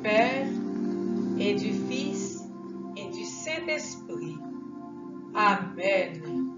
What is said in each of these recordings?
Père et du Fils et du Saint-Esprit. Amen.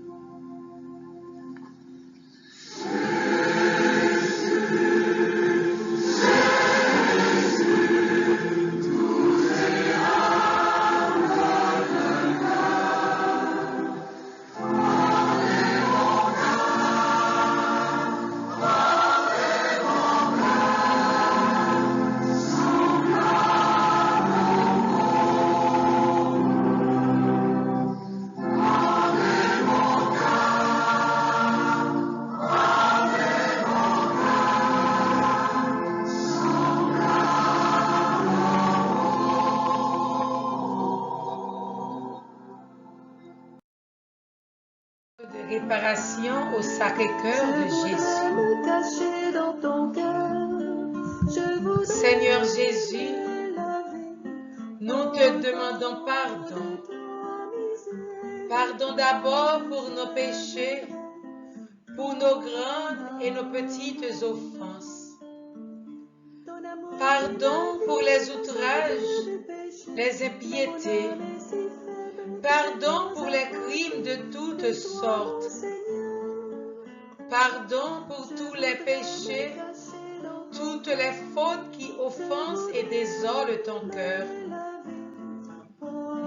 Réparation au Sacré-Cœur de Jésus. Seigneur Jésus, nous te demandons pardon. Pardon d'abord pour nos péchés, pour nos grandes et nos petites offenses. Pardon pour les outrages, les impiétés. Pardon pour les crimes de toutes sortes. Pardon pour tous les péchés, toutes les fautes qui offensent et désolent ton cœur.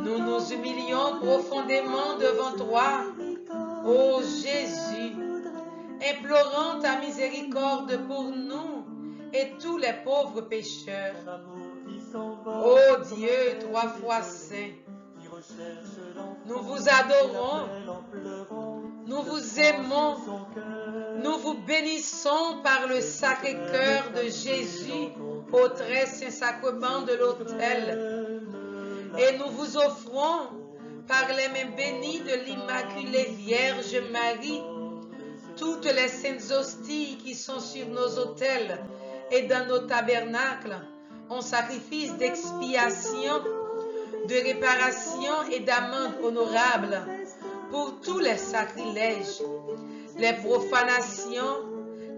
Nous nous humilions profondément devant toi, ô Jésus, implorant ta miséricorde pour nous et tous les pauvres pécheurs. Ô Dieu, trois fois saint, nous vous adorons, nous vous aimons, nous vous bénissons par le Sacré-Cœur de Jésus au très saint sacrement de l'autel. Et nous vous offrons par les mains bénies de l'Immaculée Vierge Marie toutes les saintes hosties qui sont sur nos autels et dans nos tabernacles en sacrifice d'expiation, de réparation et d'amende honorable pour tous les sacrilèges, les profanations,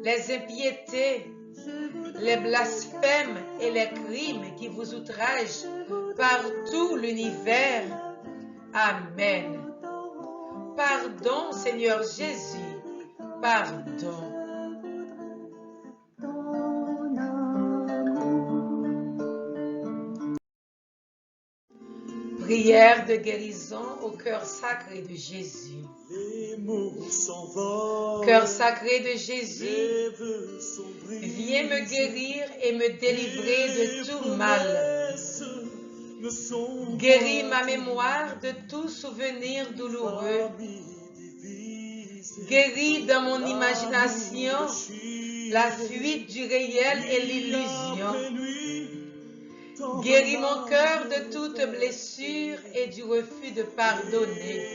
les impiétés, les blasphèmes et les crimes qui vous outragent par tout l'univers. Amen. Pardon, Seigneur Jésus, pardon. Prière de guérison au cœur sacré de Jésus. Cœur sacré de Jésus, viens me guérir et me délivrer de tout mal. Guéris ma mémoire de tout souvenir douloureux. Guéris dans mon imagination la fuite du réel et l'illusion. Guéris mon cœur de toute blessure et du refus de pardonner.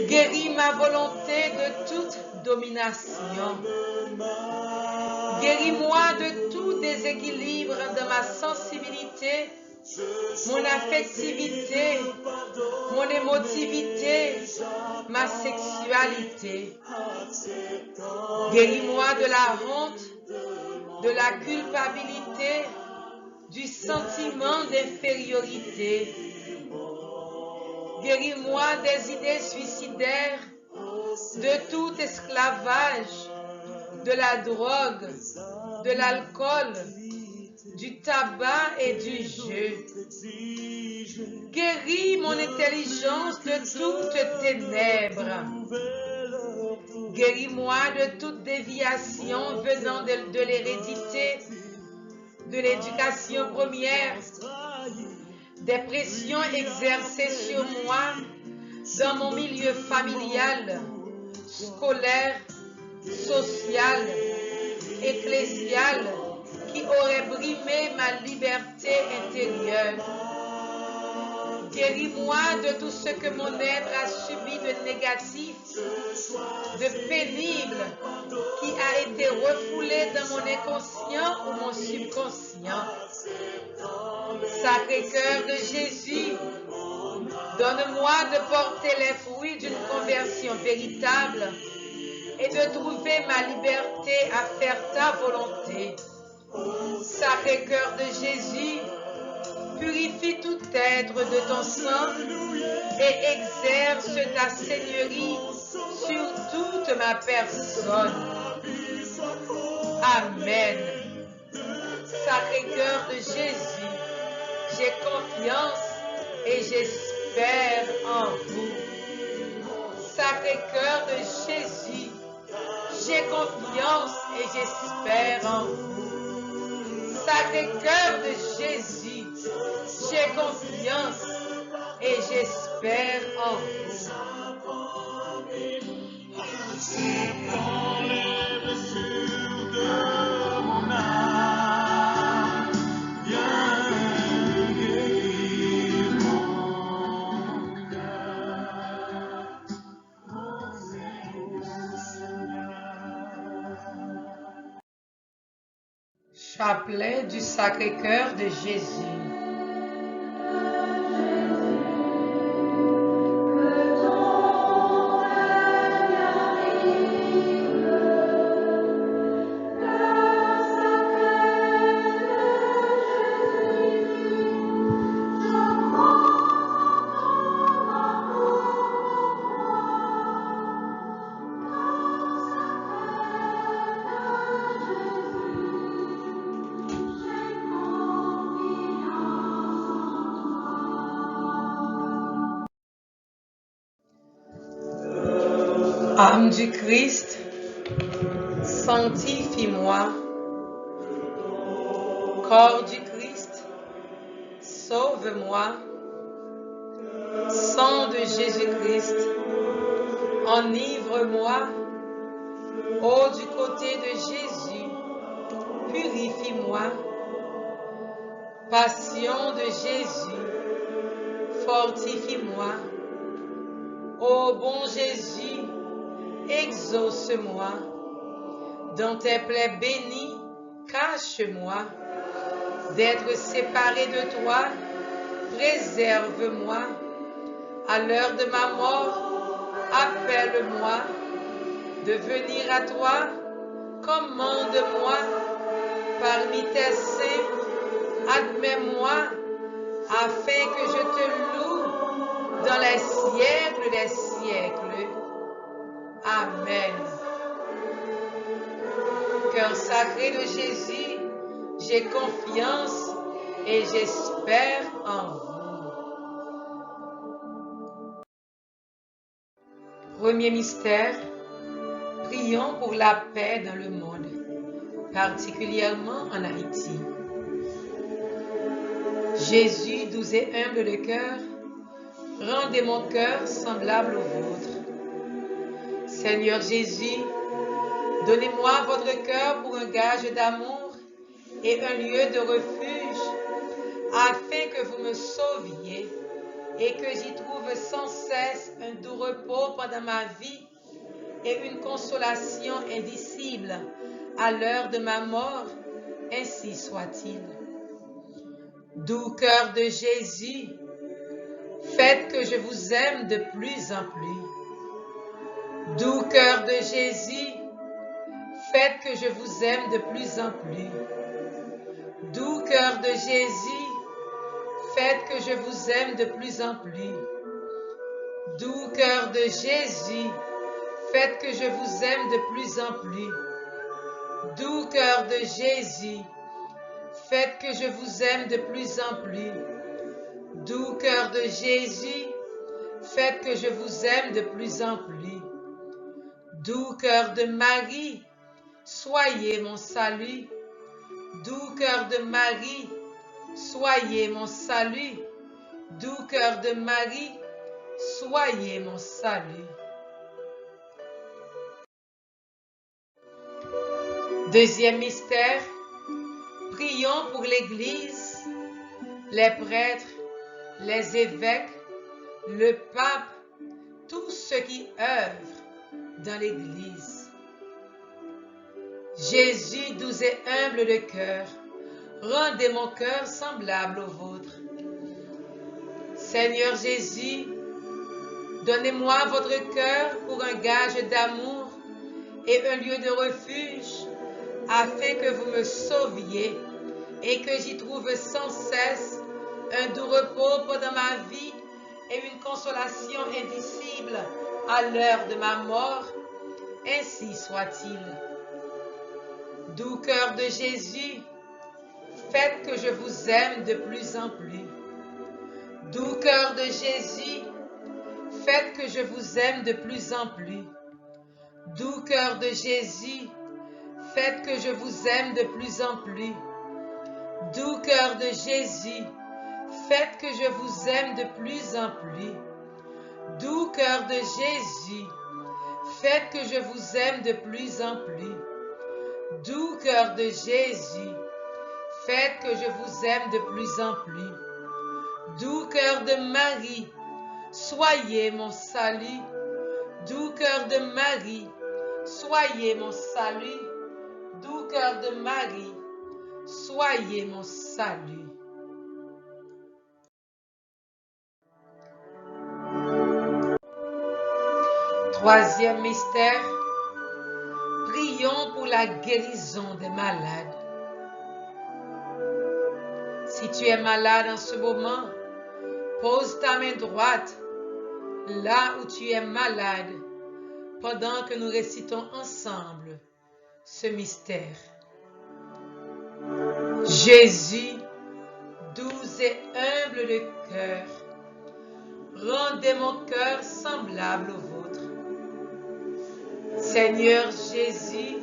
Guéris ma volonté de toute domination. Guéris-moi de tout déséquilibre de ma sensibilité, mon affectivité, mon émotivité, ma sexualité. Guéris-moi de la honte, de la culpabilité, du sentiment d'infériorité. Guéris-moi des idées suicidaires, de tout esclavage, de la drogue, de l'alcool, du tabac et du jeu. Guéris mon intelligence de toutes ténèbres. Guéris-moi de toute déviation venant de l'hérédité, de l'éducation première, des pressions exercées sur moi dans mon milieu familial, scolaire, social, ecclésial, qui aurait brimé ma liberté intérieure. Guéris-moi de tout ce que mon être a subi de négatif, de pénible, qui a été refoulé dans mon inconscient ou mon subconscient. Sacré-Cœur de Jésus, donne-moi de porter les fruits d'une conversion véritable et de trouver ma liberté à faire ta volonté. Sacré-Cœur de Jésus, purifie tout être de ton sang et exerce ta seigneurie sur toute ma personne. Amen. Sacré-Cœur de Jésus, j'ai confiance et j'espère en vous. Sacré-Cœur de Jésus, j'ai confiance et j'espère en vous. Sacré-Cœur de Jésus, j'ai confiance et j'espère en vous. Chapelet du Sacré-Cœur de Jésus. Âme du Christ, sanctifie-moi. Corps du Christ, sauve-moi. Sang de Jésus-Christ, enivre-moi. Ô du côté de Jésus, purifie-moi. Passion de Jésus, fortifie-moi. Ô bon Jésus, exauce-moi. Dans tes plaies bénies, cache-moi. D'être séparé de toi, préserve-moi. À l'heure de ma mort, appelle-moi. De venir à toi, commande-moi. Parmi tes saints, admets-moi, afin que je te loue dans les siècles des siècles. Amen. Cœur sacré de Jésus, j'ai confiance et j'espère en vous. Premier mystère, prions pour la paix dans le monde, particulièrement en Haïti. Jésus, doux et humble de cœur, rendez mon cœur semblable au vôtre. Seigneur Jésus, donnez-moi votre cœur pour un gage d'amour et un lieu de refuge, afin que vous me sauviez et que j'y trouve sans cesse un doux repos pendant ma vie et une consolation indicible à l'heure de ma mort, ainsi soit-il. Doux cœur de Jésus, faites que je vous aime de plus en plus. Doux cœur de Jésus, faites que je vous aime de plus en plus. Doux cœur de Jésus, faites que je vous aime de plus en plus. Doux cœur de Jésus, faites que je vous aime de plus en plus. Doux cœur de Jésus, faites que je vous aime de plus en plus. Doux cœur de Jésus, faites que je vous aime de plus en plus. Doux cœur de Marie, soyez mon salut. Doux cœur de Marie, soyez mon salut. Doux cœur de Marie, soyez mon salut. Deuxième mystère, prions pour l'Église, les prêtres, les évêques, le pape, tous ceux qui œuvrent dans l'Église. Jésus, doux et humble de cœur, rendez mon cœur semblable au vôtre. Seigneur Jésus, donnez-moi votre cœur pour un gage d'amour et un lieu de refuge, afin que vous me sauviez et que j'y trouve sans cesse un doux repos pendant ma vie et une consolation indicible à l'heure de ma mort. Ainsi soit-il. Doux cœur de Jésus, faites que je vous aime de plus en plus. Doux cœur de Jésus, faites que je vous aime de plus en plus. Doux cœur de Jésus, faites que je vous aime de plus en plus. Doux cœur de Jésus, faites que je vous aime de plus en plus. Doux cœur de Jésus, faites que je vous aime de plus en plus. Doux cœur de Jésus, faites que je vous aime de plus en plus. Doux cœur de Marie, soyez mon salut. Doux cœur de Marie, soyez mon salut. Doux cœur de Marie, soyez mon salut. Troisième mystère, prions pour la guérison des malades. Si tu es malade en ce moment, pose ta main droite là où tu es malade pendant que nous récitons ensemble ce mystère. Jésus, doux et humble de cœur, rendez mon cœur semblable au vôtre. Seigneur Jésus,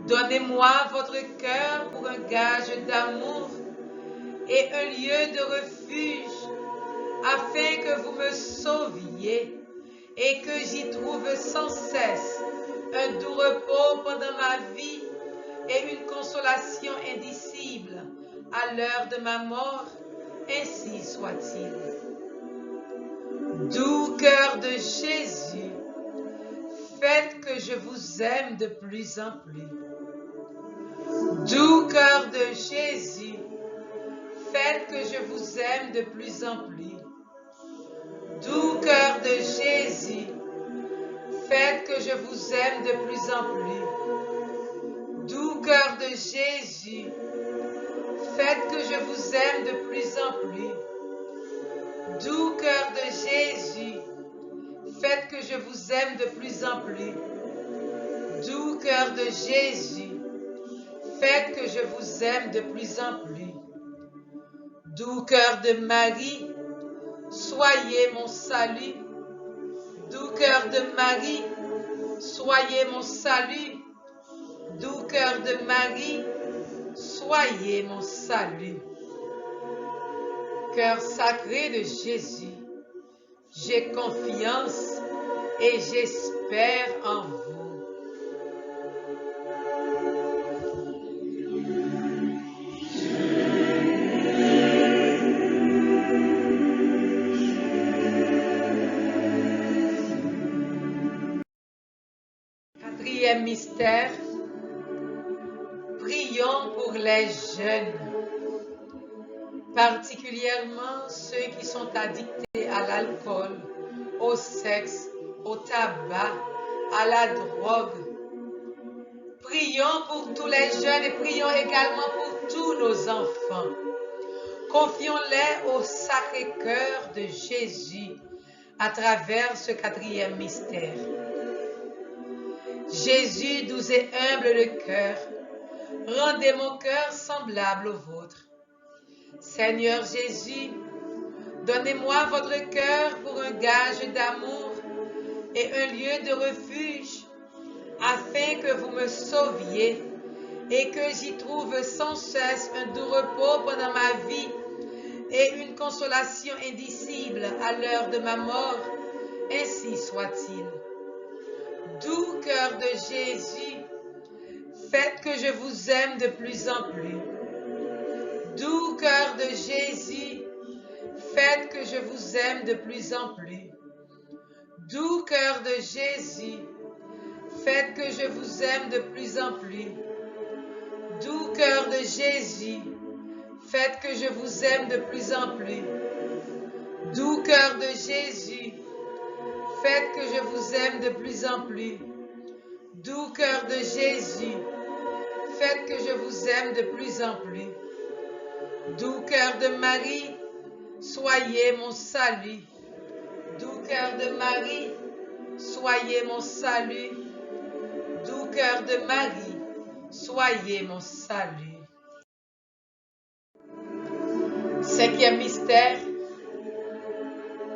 donnez-moi votre cœur pour un gage d'amour et un lieu de refuge, afin que vous me sauviez et que j'y trouve sans cesse un doux repos pendant ma vie et une consolation indicible à l'heure de ma mort. Ainsi soit-il. Doux cœur de Jésus, faites que je vous aime de plus en plus. Doux cœur de Jésus, faites que je vous aime de plus en plus. Doux cœur de Jésus, faites que je vous aime de plus en plus. Doux cœur de Jésus, faites que je vous aime de plus en plus. Doux cœur de Jésus, faites que je vous aime de plus en plus. Doux cœur de Jésus, faites que je vous aime de plus en plus. Doux cœur de Marie, soyez mon salut. Doux cœur de Marie, soyez mon salut. Doux cœur de Marie, soyez mon salut. Cœur sacré de Jésus, j'ai confiance et j'espère en vous. Quatrième mystère, prions pour les jeunes, particulièrement ceux qui sont addictés à l'alcool, au sexe, au tabac, à la drogue. Prions pour tous les jeunes et prions également pour tous nos enfants. Confions-les au Sacré-Cœur de Jésus à travers ce quatrième mystère. Jésus, doux et humble de cœur, rendez mon cœur semblable au vôtre. Seigneur Jésus, donnez-moi votre cœur pour un gage d'amour et un lieu de refuge, afin que vous me sauviez et que j'y trouve sans cesse un doux repos pendant ma vie et une consolation indicible à l'heure de ma mort. Ainsi soit-il. Doux cœur de Jésus, faites que je vous aime de plus en plus. Doux cœur de Jésus, faites que je vous aime de plus en plus. Doux cœur de Jésus, faites que je vous aime de plus en plus. Doux cœur de Jésus, faites que je vous aime de plus en plus. Doux cœur de Jésus, faites que je vous aime de plus en plus. Doux cœur de Jésus, faites que je vous aime de plus en plus. Doux cœur de Marie, soyez mon salut. Doux cœur de Marie, soyez mon salut. Doux cœur de Marie, soyez mon salut. Cinquième mystère,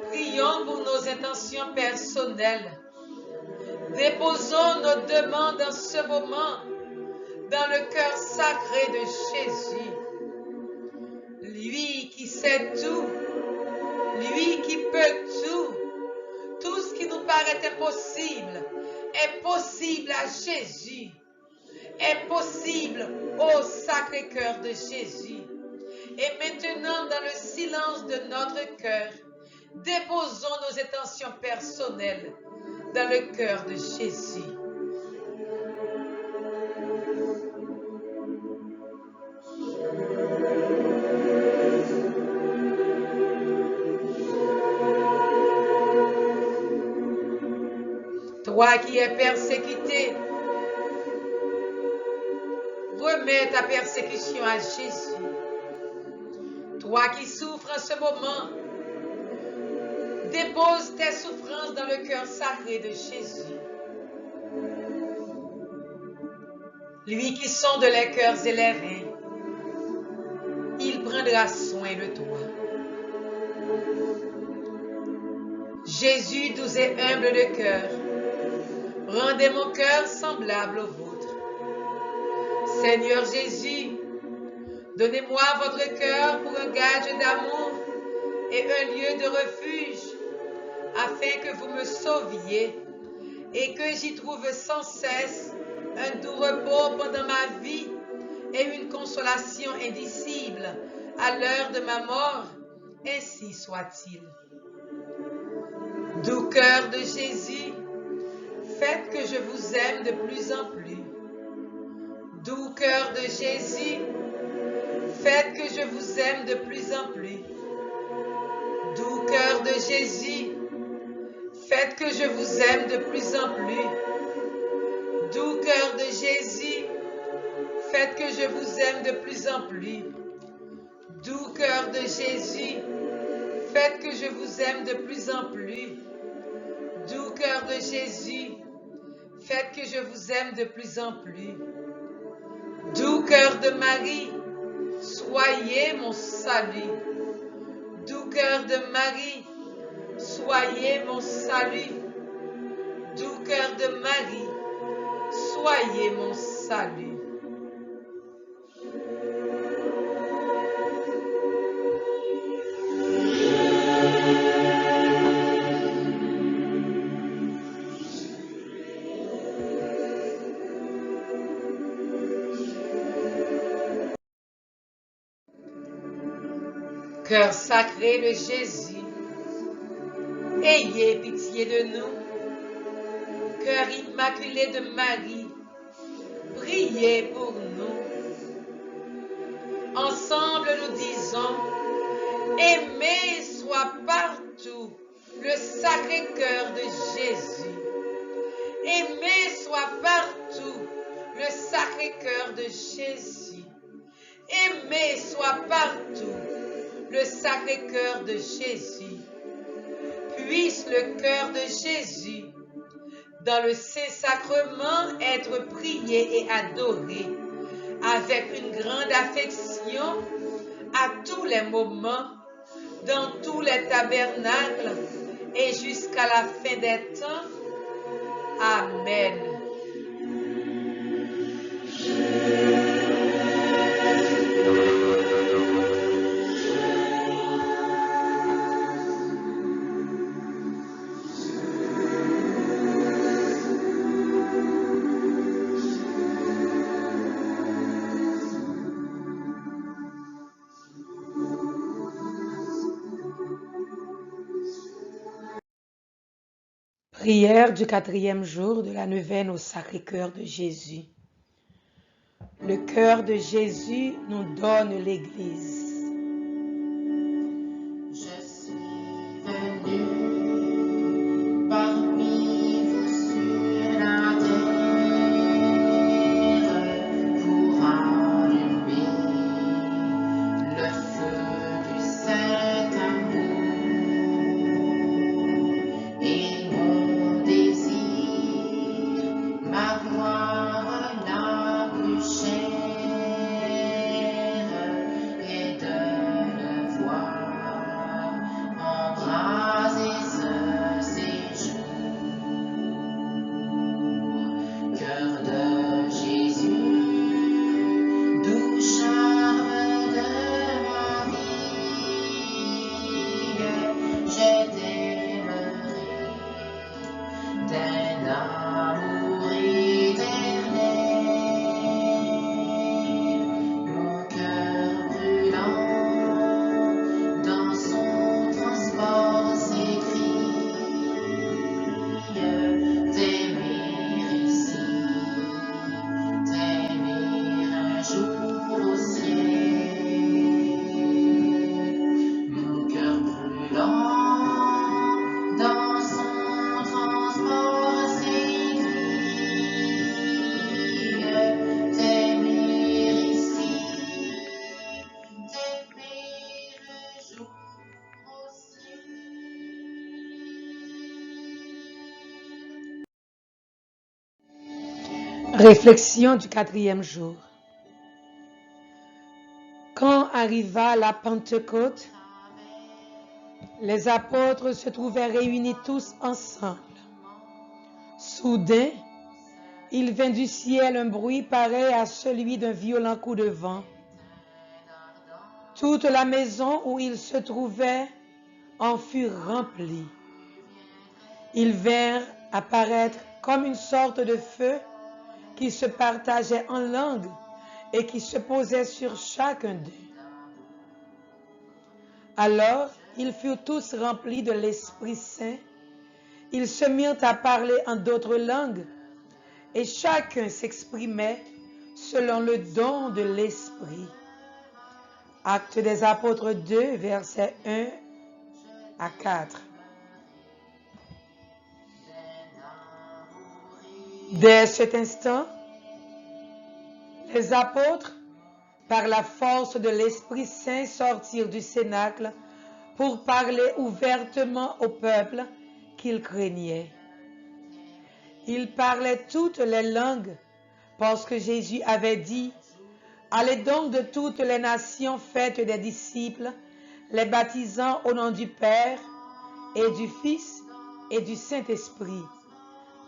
prions pour nos intentions personnelles. Déposons nos demandes en ce moment dans le cœur sacré de Jésus. Lui qui sait tout, lui qui peut tout ce qui nous paraît impossible est possible à Jésus, est possible au Sacré-Cœur de Jésus. Et maintenant, dans le silence de notre cœur, déposons nos intentions personnelles dans le cœur de Jésus. Toi qui es persécuté, remets ta persécution à Jésus. Toi qui souffres en ce moment, dépose tes souffrances dans le cœur sacré de Jésus. Lui qui sonde les cœurs et les reins, il prendra soin de toi. Jésus, doux et humble de cœur, rendez mon cœur semblable au vôtre. Seigneur Jésus, donnez-moi votre cœur pour un gage d'amour et un lieu de refuge, afin que vous me sauviez et que j'y trouve sans cesse un doux repos pendant ma vie et une consolation indicible à l'heure de ma mort, ainsi soit-il. Doux cœur de Jésus, faites que je vous aime de plus en plus. Doux cœur de Jésus, faites que je vous aime de plus en plus. Doux cœur de Jésus, faites que je vous aime de plus en plus. Doux cœur de Jésus, faites que je vous aime de plus en plus. Doux cœur de Jésus, faites que je vous aime de plus en plus. Doux cœur de Jésus, faites que je vous aime de plus en plus. Doux cœur de Marie, soyez mon salut. Doux cœur de Marie, soyez mon salut. Doux cœur de Marie, soyez mon salut. Cœur sacré de Jésus, ayez pitié de nous. Cœur immaculé de Marie, priez pour nous. Ensemble nous disons, aimé soit partout le Sacré-Cœur de Jésus. Aimé soit partout le Sacré-Cœur de Jésus. Aimé soit partout le Sacré-Cœur de Jésus. Puisse le cœur de Jésus, dans le Saint-Sacrement, être prié et adoré avec une grande affection à tous les moments, dans tous les tabernacles et jusqu'à la fin des temps. Amen. Prière du 4e jour de la neuvaine au Sacré-Cœur de Jésus. Le cœur de Jésus nous donne l'Église. Je suis venu parmi vous sur la terre pour Réflexion du 4e jour. Quand arriva la Pentecôte, les apôtres se trouvaient réunis tous ensemble. Soudain, il vint du ciel un bruit pareil à celui d'un violent coup de vent. Toute la maison où ils se trouvaient en fut remplie. Ils vinrent apparaître comme une sorte de feu qui se partageait en langues et qui se posait sur chacun d'eux. Alors, ils furent tous remplis de l'Esprit Saint. Ils se mirent à parler en d'autres langues et chacun s'exprimait selon le don de l'Esprit. Actes des Apôtres 2, versets 1 à 4. Dès cet instant, les apôtres, par la force de l'Esprit Saint, sortirent du cénacle pour parler ouvertement au peuple qu'ils craignaient. Ils parlaient toutes les langues parce que Jésus avait dit « Allez donc de toutes les nations, faites des disciples, les baptisant au nom du Père et du Fils et du Saint-Esprit. »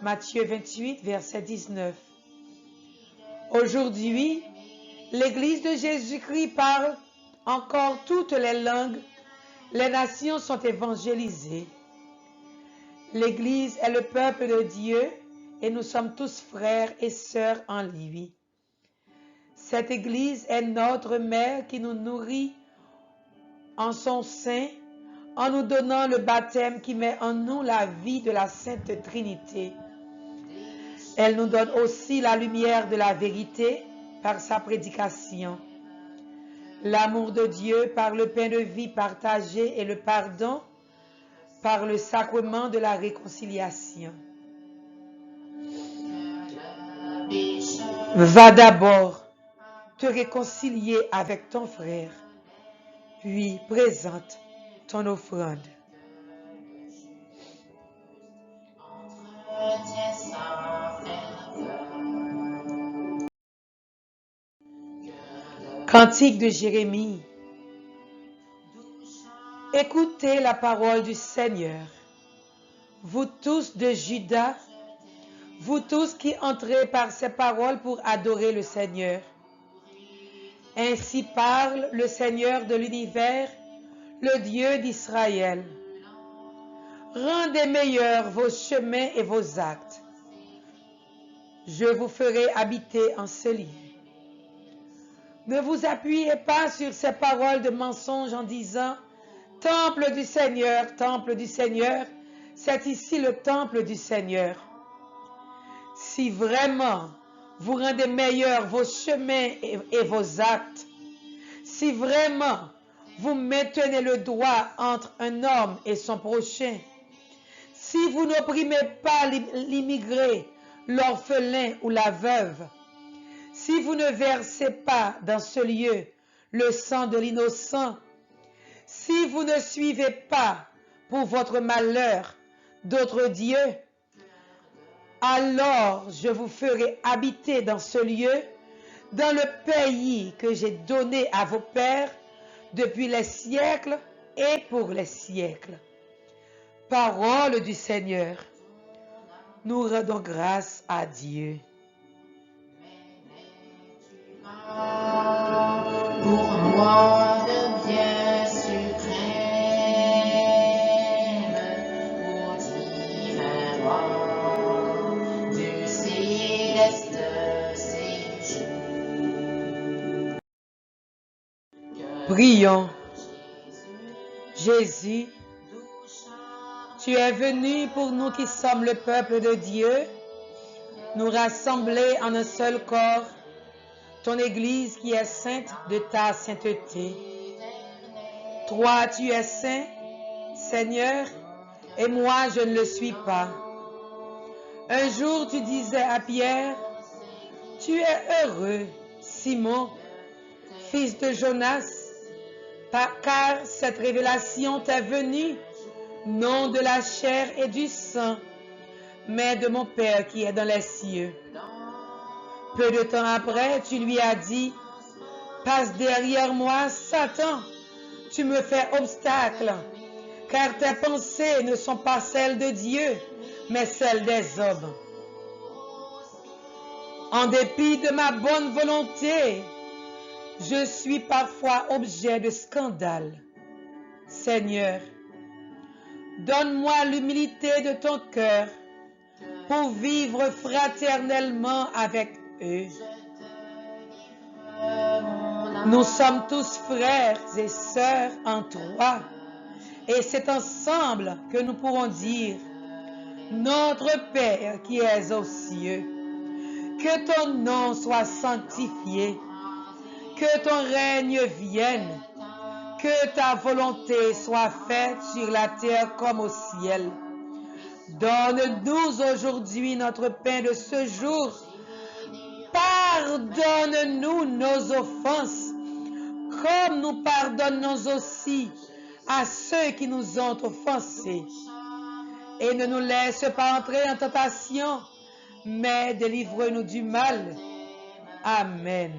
Matthieu 28, verset 19. Aujourd'hui, l'Église de Jésus-Christ parle encore toutes les langues. Les nations sont évangélisées. L'Église est le peuple de Dieu et nous sommes tous frères et sœurs en lui. Cette Église est notre mère qui nous nourrit en son sein en nous donnant le baptême qui met en nous la vie de la Sainte Trinité. Elle nous donne aussi la lumière de la vérité par sa prédication. L'amour de Dieu par le pain de vie partagé et le pardon par le sacrement de la réconciliation. Va d'abord te réconcilier avec ton frère, puis présente ton offrande. Cantique de Jérémie. Écoutez la parole du Seigneur, vous tous de Juda, vous tous qui entrez par ces paroles pour adorer le Seigneur. Ainsi parle le Seigneur de l'univers, le Dieu d'Israël. Rendez meilleurs vos chemins et vos actes. Je vous ferai habiter en ce lieu. Ne vous appuyez pas sur ces paroles de mensonge en disant « Temple du Seigneur, c'est ici le temple du Seigneur. » Si vraiment vous rendez meilleurs vos chemins et vos actes, si vraiment vous maintenez le droit entre un homme et son prochain, si vous n'opprimez pas l'immigré, l'orphelin ou la veuve, si vous ne versez pas dans ce lieu le sang de l'innocent, si vous ne suivez pas pour votre malheur d'autres dieux, alors je vous ferai habiter dans ce lieu, dans le pays que j'ai donné à vos pères depuis les siècles et pour les siècles. Parole du Seigneur. Nous rendons grâce à Dieu. Pour moi le bien suprême, ô divin roi du céleste séjour. Prions. Jésus, tu es venu pour nous qui sommes le peuple de Dieu, nous rassembler en un seul corps, ton Église qui est sainte de ta sainteté. Toi, tu es saint, Seigneur, et moi, je ne le suis pas. Un jour, tu disais à Pierre, « Tu es heureux, Simon, fils de Jonas, car cette révélation t'est venue, non de la chair et du sang, mais de mon Père qui est dans les cieux. Peu de temps après, tu lui as dit, « Passe derrière moi, Satan, tu me fais obstacle, car tes pensées ne sont pas celles de Dieu, mais celles des hommes. » En dépit de ma bonne volonté, je suis parfois objet de scandale. Seigneur, donne-moi l'humilité de ton cœur pour vivre fraternellement avec eux. Nous sommes tous frères et sœurs en toi, et c'est ensemble que nous pourrons dire, Notre Père qui es aux cieux, que ton nom soit sanctifié, que ton règne vienne, que ta volonté soit faite sur la terre comme au ciel. Donne-nous aujourd'hui notre pain de ce jour. Pardonne-nous nos offenses, comme nous pardonnons aussi à ceux qui nous ont offensés. Et ne nous laisse pas entrer en tentation, mais délivre-nous du mal. Amen.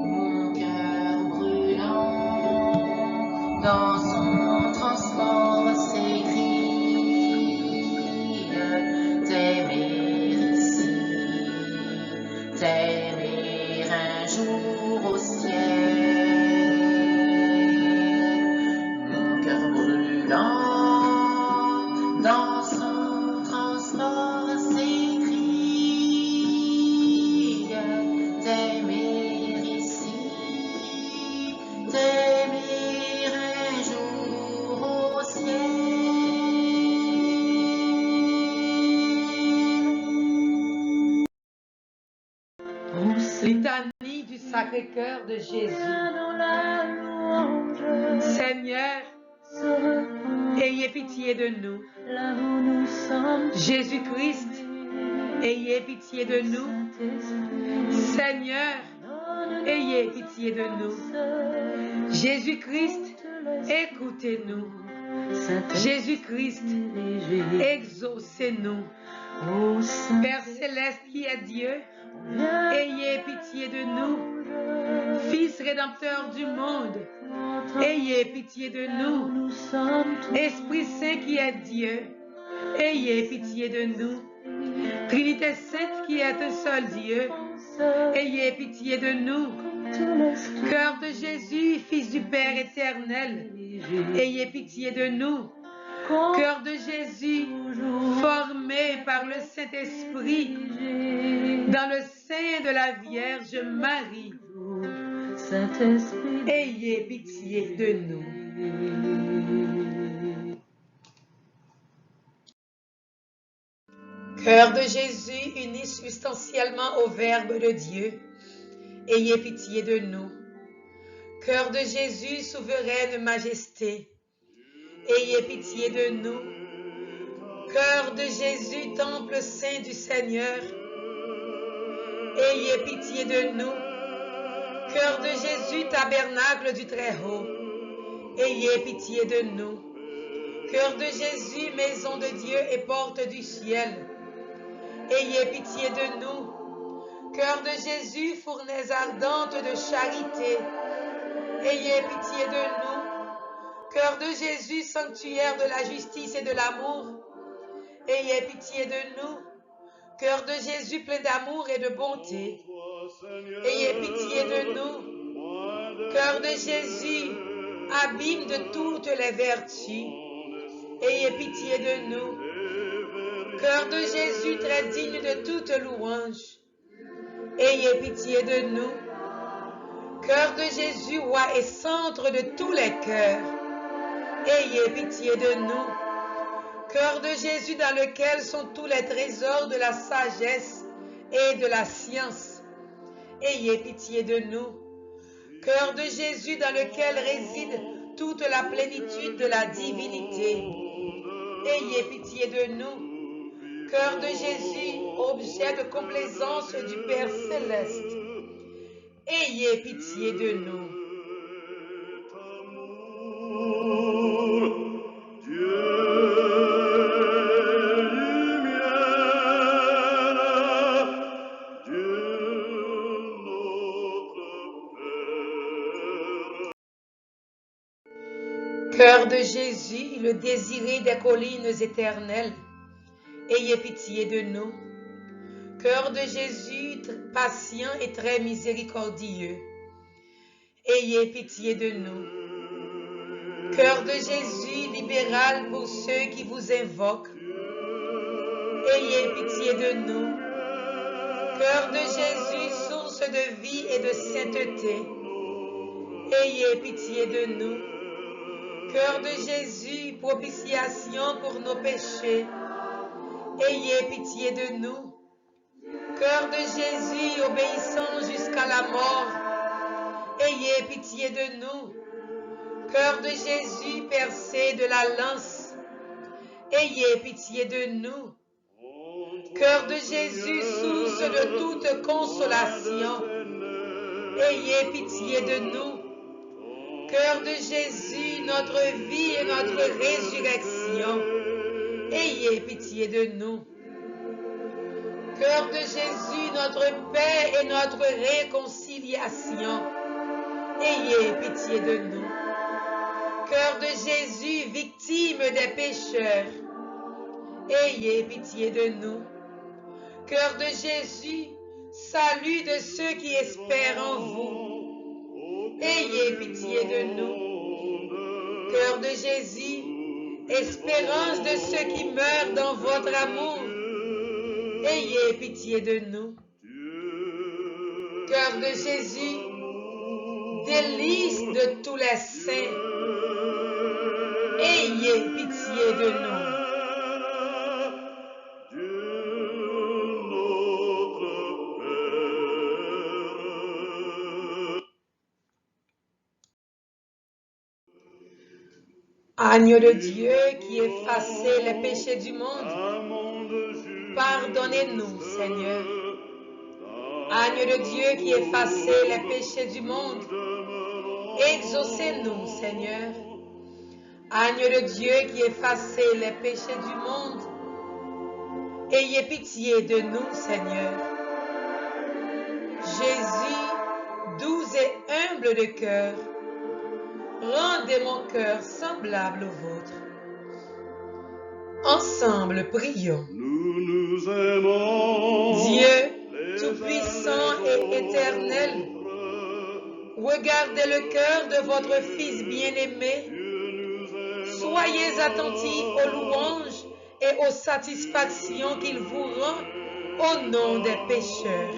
Mon cœur brûlant, dans son transport s'écrie, t'aimer ici, t'aimer un jour au ciel. Mon cœur brûlant, dans son transport s'écrie, t'aimer ici, t'aimer un jour au ciel. Litanie du Sacré-Cœur de Jésus. Seigneur, ayez pitié de nous. Jésus-Christ, ayez pitié de nous. Seigneur, ayez pitié de nous. Jésus-Christ, écoutez-nous. Jésus-Christ, exaucez-nous. Père céleste qui est Dieu, ayez pitié de nous. Fils rédempteur du monde, ayez pitié de nous. Esprit Saint qui est Dieu, ayez pitié de nous. Trinité Sainte qui est un seul Dieu, ayez pitié de nous. Cœur de Jésus, Fils du Père éternel, ayez pitié de nous. Cœur de Jésus, formé par le Saint-Esprit, dans le sein de la Vierge Marie, ayez pitié de nous. Cœur de Jésus, uni substantiellement au Verbe de Dieu, ayez pitié de nous. Cœur de Jésus, souveraine majesté, ayez pitié de nous. Cœur de Jésus, temple saint du Seigneur, ayez pitié de nous. Cœur de Jésus, tabernacle du Très-Haut, ayez pitié de nous. Cœur de Jésus, maison de Dieu et porte du ciel, ayez pitié de nous. Cœur de Jésus, fournaise ardente de charité, ayez pitié de nous. Cœur de Jésus, sanctuaire de la justice et de l'amour, ayez pitié de nous. Cœur de Jésus, plein d'amour et de bonté, ayez pitié de nous. Cœur de Jésus, abîme de toutes les vertus, ayez pitié de nous. Cœur de Jésus, très digne de toute louange, ayez pitié de nous. Cœur de Jésus, roi et centre de tous les cœurs, ayez pitié de nous. Cœur de Jésus dans lequel sont tous les trésors de la sagesse et de la science, ayez pitié de nous. Cœur de Jésus dans lequel réside toute la plénitude de la divinité, ayez pitié de nous. Cœur de Jésus, objet de complaisance du Père céleste, ayez pitié de nous. Dieu Cœur de Jésus, le désiré des collines éternelles, ayez pitié de nous. Cœur de Jésus, patient et très miséricordieux, ayez pitié de nous. Cœur de Jésus, libéral pour ceux qui vous invoquent, ayez pitié de nous. Cœur de Jésus, source de vie et de sainteté, ayez pitié de nous. Cœur de Jésus, propitiation pour nos péchés, ayez pitié de nous. Cœur de Jésus, obéissant jusqu'à la mort, ayez pitié de nous. Cœur de Jésus, percé de la lance, ayez pitié de nous. Cœur de Jésus, source de toute consolation, ayez pitié de nous. Cœur de Jésus, notre vie et notre résurrection, ayez pitié de nous. Cœur de Jésus, notre paix et notre réconciliation, ayez pitié de nous. Cœur de Jésus, victime des pécheurs, ayez pitié de nous. Cœur de Jésus, salut de ceux qui espèrent en vous, ayez pitié de nous. Cœur de Jésus, espérance de ceux qui meurent dans votre amour, ayez pitié de nous. Cœur de Jésus, délice de tous les saints, ayez pitié de nous. Agneau de Dieu qui effacez les péchés du monde, pardonnez-nous, Seigneur. Agneau de Dieu qui effacez les péchés du monde, exaucez-nous, Seigneur. Agneau de Dieu qui effacez les péchés du monde, ayez pitié de nous, Seigneur. Jésus, doux et humble de cœur, rendez mon cœur semblable au vôtre. Ensemble, prions. Nous nous aimons. Dieu, tout-puissant et éternel, regardez le cœur de votre Fils bien-aimé. Soyez attentifs aux louanges et aux satisfactions qu'il vous rend au nom des pécheurs.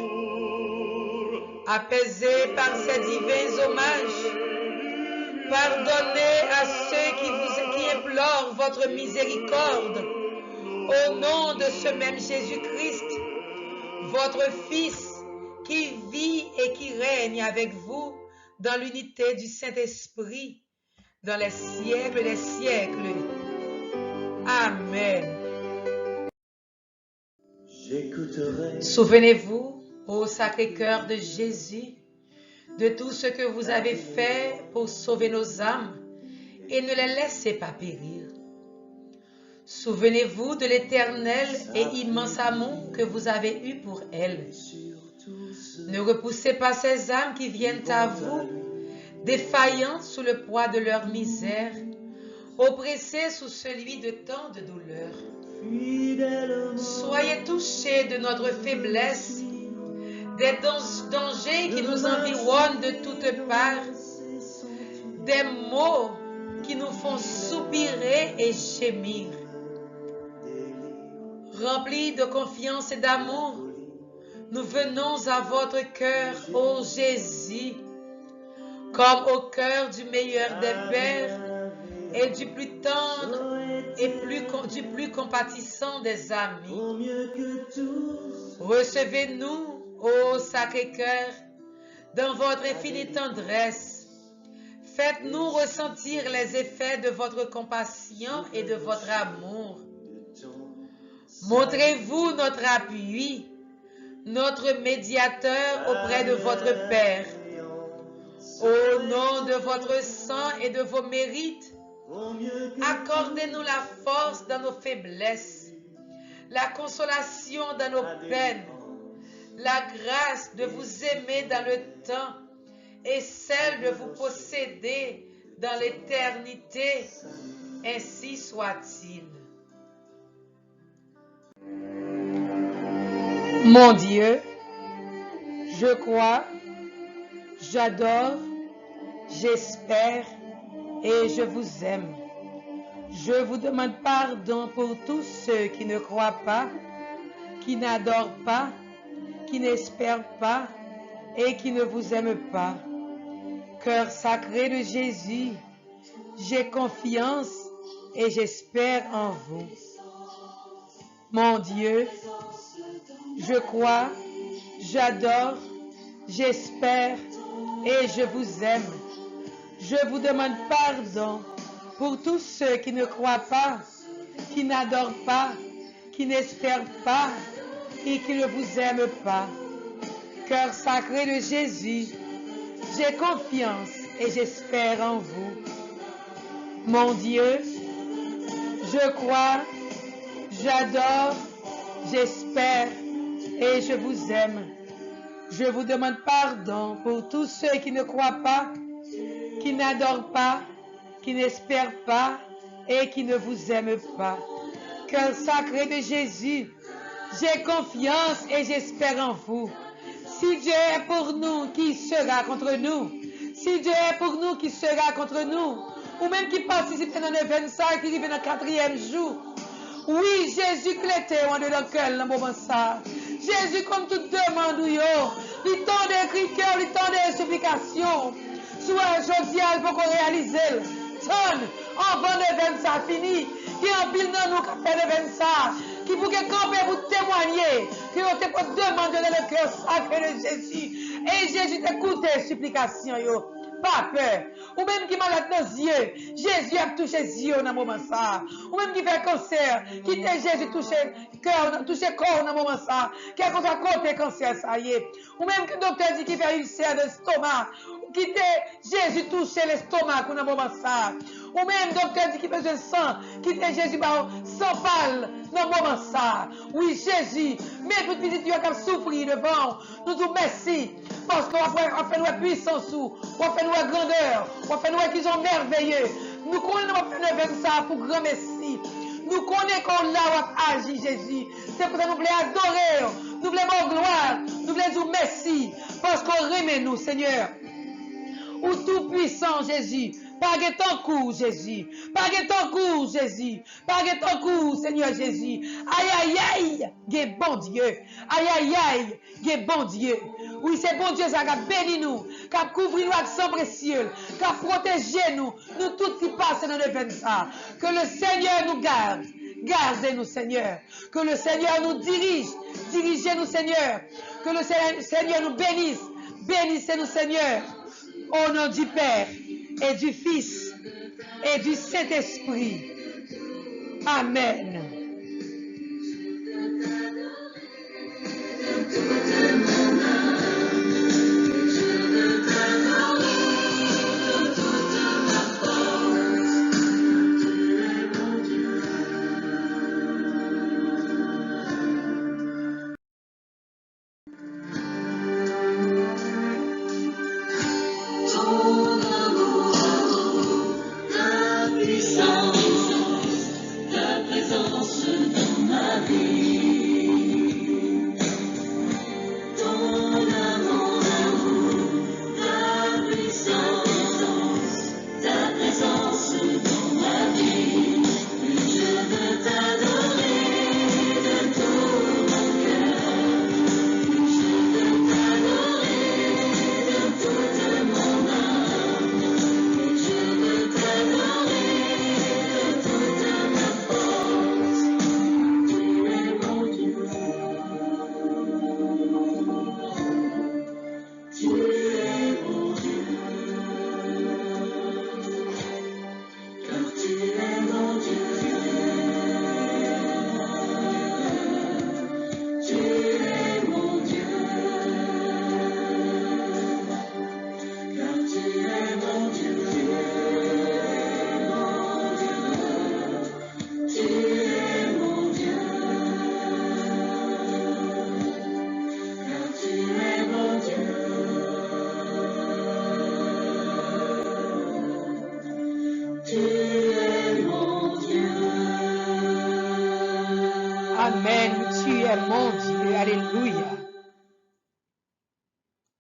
Apaisés par ces divins hommages, pardonnez à ceux qui implorent votre miséricorde au nom de ce même Jésus-Christ, votre Fils qui vit et qui règne avec vous dans l'unité du Saint-Esprit, dans les siècles des siècles. Amen. Souvenez-vous, ô Sacré-Cœur de Jésus, de tout ce que vous avez fait pour sauver nos âmes et ne les laissez pas périr. Souvenez-vous de l'éternel et immense amour que vous avez eu pour elles. Ne repoussez pas ces âmes qui viennent à vous, défaillantes sous le poids de leur misère, oppressées sous celui de tant de douleurs. Soyez touchés de notre faiblesse, des dangers qui nous environnent de toutes parts, des maux qui nous font soupirer et gémir. Remplis de confiance et d'amour, nous venons à votre cœur, ô Jésus, comme au cœur du meilleur des pères et du plus tendre et du plus compatissant des amis. Recevez-nous, ô Sacré-Cœur, dans votre infinie tendresse. Faites-nous ressentir les effets de votre compassion et de votre amour. Montrez-vous notre appui, notre médiateur auprès de votre Père. Au nom de votre sang et de vos mérites, accordez-nous la force dans nos faiblesses, la consolation dans nos peines, la grâce de vous aimer dans le temps et celle de vous posséder dans l'éternité. Ainsi soit-il. Mon Dieu, je crois, j'adore, j'espère et je vous aime. Je vous demande pardon pour tous ceux qui ne croient pas, qui n'adorent pas, qui n'espèrent pas et qui ne vous aiment pas. Cœur sacré de Jésus, j'ai confiance et j'espère en vous. Mon Dieu, je crois, j'adore, j'espère et je vous aime. Je vous demande pardon pour tous ceux qui ne croient pas, qui n'adorent pas, qui n'espèrent pas et qui ne vous aiment pas. Cœur sacré de Jésus, j'ai confiance et j'espère en vous. Mon Dieu, je crois, j'adore, j'espère et je vous aime. Je vous demande pardon pour tous ceux qui ne croient pas, qui n'adorent pas, qui n'espèrent pas et qui ne vous aiment pas. Cœur sacré de Jésus, j'ai confiance et j'espère en vous. Si Dieu est pour nous, qui sera contre nous? Si Dieu est pour nous, qui sera contre nous? Ou même qui participe dans l'événement qui arrive dans le 4e jour. Oui, Jésus clété en dedans quel dans moment ça. Jésus comme toute demande yo, il tend des cris cœur, il tend des supplications. Soit aujourd'hui il faut qu'on réalise. Tonne, avant l'événement ça fini, qui en pile dans nous qui fait l'événement ça, qui pour que camper pour témoigner, qui on te peut demander dans le cœur sacré de Jésus. Et Jésus t'écoute les supplications yo. Pas peur. Ou même qui malade dans les yeux, Jésus a touché les yeux dans le moment ça. Ou même qui fait cancer, qui te Jésus touché cœur, touché corps dans le moment ça. Qui a côté cancer ça y est. Ou même que le docteur dit qu'il fait ulcère de l'estomac. Qui te Jésus touché l'estomac dans le moment ça. Ou même le docteur dit qu'il fait besoin de sang, qui te Jésus sans pâle dans le moment ça. Oui Jésus, mais toute petite qui a souffrir devant, nous disons merci. Parce qu'on fait nous puissance, on fait nous grandeur, on fait nous qu'ils sont merveilleux. Nous connaissons faire nous ça pour grand merci. Nous connaissons qu'on l'a agi Jésus. C'est pour ça que nous voulons adorer, nous voulons gloire, nous voulons dire merci. Parce qu'on remet nous, Seigneur. Ou tout puissant Jésus. Pas que ton coup, Jésus. Pas que ton coup, Jésus. Pas que ton coup, Seigneur Jésus. Aïe, aïe, aïe. Gue bon Dieu. Aïe, aïe, aïe. Gue bon Dieu. Oui, c'est bon Dieu, ça a béni nous. Qui a couvert nous avec sang précieux. Qui a protégé nous. Nous tous qui passent dans l'événement ça. Que le Seigneur nous garde. Gardez-nous, Seigneur. Que le Seigneur nous dirige. Dirigez-nous, Seigneur. Que le Seigneur nous bénisse. Bénissez-nous, Seigneur. Au nom du Père et du Fils et du Saint-Esprit. Amen. La présence Amen. Tu es mon Dieu. Alléluia.